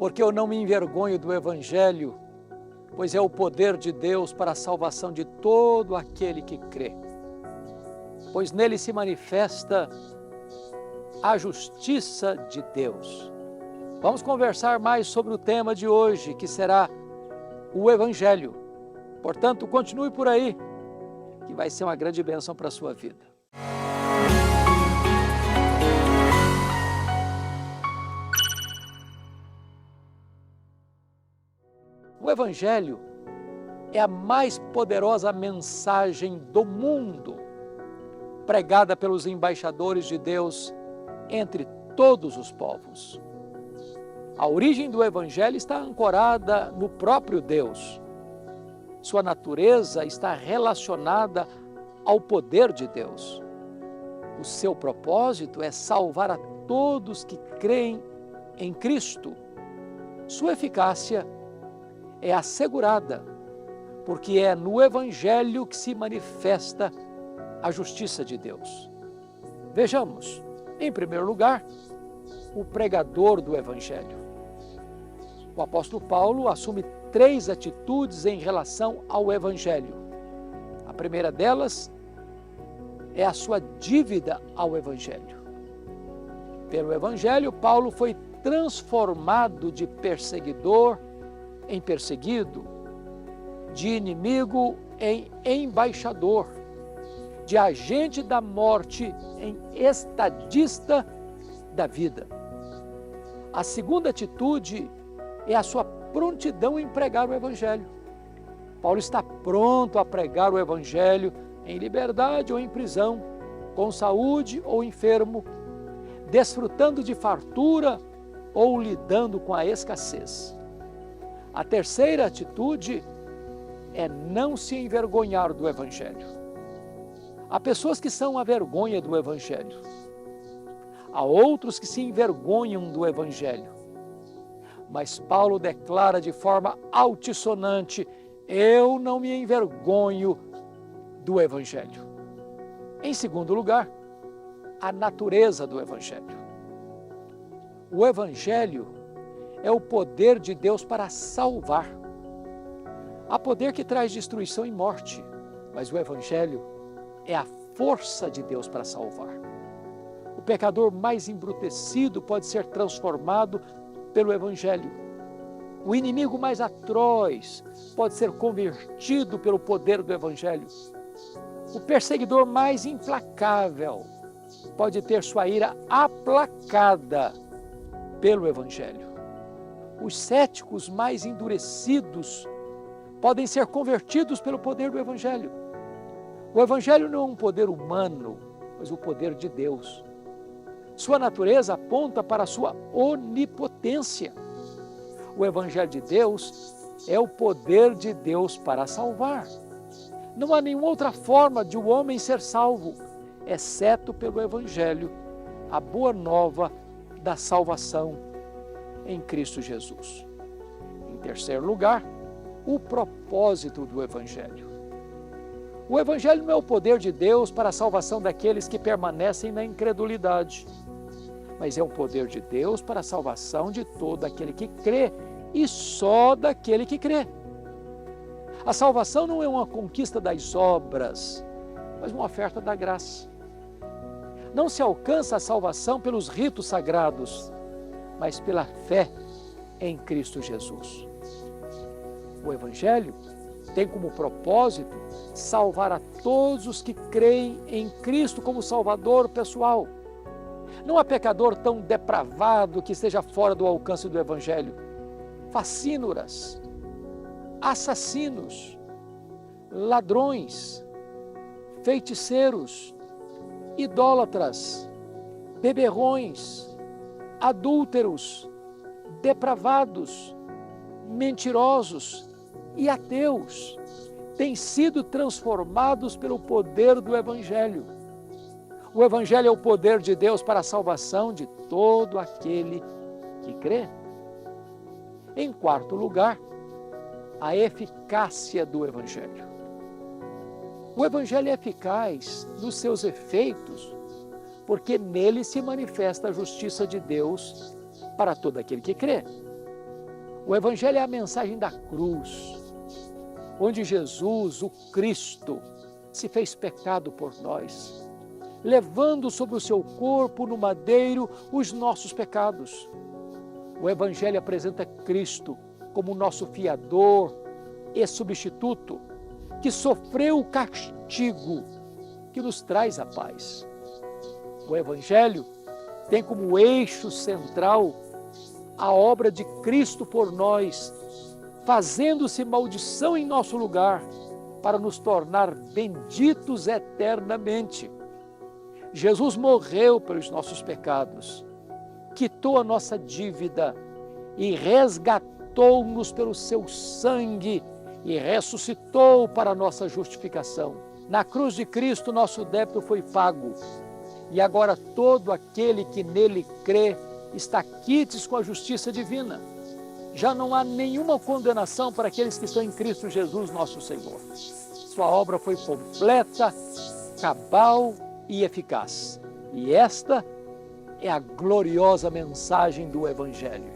porque eu não me envergonho do Evangelho, pois é o poder de Deus para a salvação de todo aquele que crê. Pois nele se manifesta a justiça de Deus. Vamos conversar mais sobre o tema de hoje, que será o Evangelho. Portanto, continue por aí, que vai ser uma grande bênção para a sua vida. O Evangelho é a mais poderosa mensagem do mundo, pregada pelos embaixadores de Deus entre todos os povos. A origem do Evangelho está ancorada no próprio Deus. Sua natureza está relacionada ao poder de Deus. O seu propósito é salvar a todos que creem em Cristo. Sua eficácia é assegurada, porque é no Evangelho que se manifesta a justiça de Deus. Vejamos, em primeiro lugar, o pregador do Evangelho. O apóstolo Paulo assume 3 atitudes em relação ao Evangelho. A primeira delas é a sua dívida ao Evangelho. Pelo Evangelho, Paulo foi transformado de perseguidor em perseguido, de inimigo em embaixador, de agente da morte em estadista da vida. A segunda atitude é a sua prontidão em pregar o Evangelho. Paulo está pronto a pregar o Evangelho em liberdade ou em prisão, com saúde ou enfermo, desfrutando de fartura ou lidando com a escassez. A terceira atitude é não se envergonhar do Evangelho. Há pessoas que são a vergonha do Evangelho. Há outros que se envergonham do Evangelho. Mas Paulo declara de forma altissonante: eu não me envergonho do Evangelho. Em segundo lugar, a natureza do Evangelho. O Evangelho é o poder de Deus para salvar. Há poder que traz destruição e morte, mas o Evangelho é a força de Deus para salvar. O pecador mais embrutecido pode ser transformado pelo Evangelho. O inimigo mais atroz pode ser convertido pelo poder do Evangelho. O perseguidor mais implacável pode ter sua ira aplacada pelo Evangelho. Os céticos mais endurecidos podem ser convertidos pelo poder do Evangelho. O Evangelho não é um poder humano, mas o poder de Deus. Sua natureza aponta para a sua onipotência. O Evangelho de Deus é o poder de Deus para salvar. Não há nenhuma outra forma de o homem ser salvo, exceto pelo Evangelho, a boa nova da salvação em Cristo Jesus. Em terceiro lugar, o propósito do Evangelho. O Evangelho não é o poder de Deus para a salvação daqueles que permanecem na incredulidade, mas é o poder de Deus para a salvação de todo aquele que crê e só daquele que crê. A salvação não é uma conquista das obras, mas uma oferta da graça. Não se alcança a salvação pelos ritos sagrados, mas pela fé em Cristo Jesus. O Evangelho tem como propósito salvar a todos os que creem em Cristo como Salvador pessoal. Não há pecador tão depravado que esteja fora do alcance do Evangelho. Facínoras, assassinos, ladrões, feiticeiros, idólatras, beberrões, adúlteros, depravados, mentirosos e ateus têm sido transformados pelo poder do Evangelho. O Evangelho é o poder de Deus para a salvação de todo aquele que crê. Em quarto lugar, a eficácia do Evangelho. O Evangelho é eficaz nos seus efeitos, porque nele se manifesta a justiça de Deus para todo aquele que crê. O Evangelho é a mensagem da cruz, onde Jesus, o Cristo, se fez pecado por nós, levando sobre o seu corpo no madeiro os nossos pecados. O Evangelho apresenta Cristo como nosso fiador e substituto, que sofreu o castigo que nos traz a paz. O Evangelho tem como eixo central a obra de Cristo por nós, fazendo-se maldição em nosso lugar, para nos tornar benditos eternamente. Jesus morreu pelos nossos pecados, quitou a nossa dívida e resgatou-nos pelo seu sangue e ressuscitou para a nossa justificação. Na cruz de Cristo, nosso débito foi pago e agora todo aquele que nele crê está quites com a justiça divina. Já não há nenhuma condenação para aqueles que estão em Cristo Jesus, nosso Senhor. Sua obra foi completa, cabal e eficaz. E esta é a gloriosa mensagem do Evangelho.